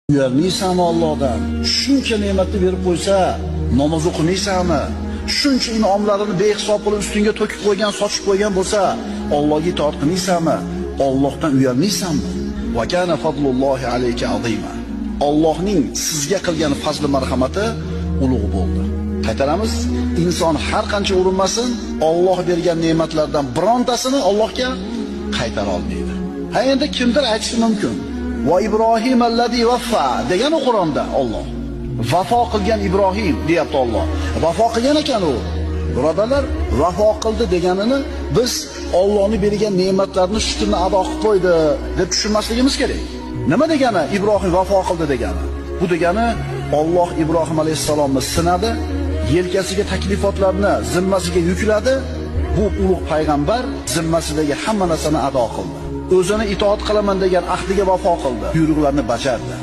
Uyalmaysanmi Allohdan? Shuncha ne'matni berib qo'ysa, namoz o'qimaysanmi? Shuncha in'omlarini behisob qilib ustingga to'kib qo'ygan, sochib qo'ygan bo'lsa, Allohga itoat qilmaysanmi? Allohdan uyalmaysanmi? Va kana fadlullohi alayka azima. Allohning sizga qilgan fazli marhamati ulug' bo'ldi. Qaytaramiz, inson har qancha urinmasin, Alloh bergan ne'matlardan birontasini Allohga qaytara olmaydi. Ha endi kimdir aytishi mumkin. Va Ibrohim allazi vaffa degan Qur'onda Alloh. Vafo qilgan Ibrohim deyapti Alloh. Vafo qilgan ekan u. Birodarlar, vafo qildi deganini biz Allohning bergan ne'matlarini shukrini ado qilib qo'ydi deb tushunmasligimiz kerak. Nima degani Ibrohim vafo qildi degani? Bu degani Alloh Ibrohim alayhisalomni sinadi, yelkasiga taklifotlarni zimmasiga yukladi. Bu ulug' payg'ambar zimmasidagi hamma narsani ado qildi. O'zini itoat qilaman degan ahdiga vafo qildi, buyruqlarni bajardi.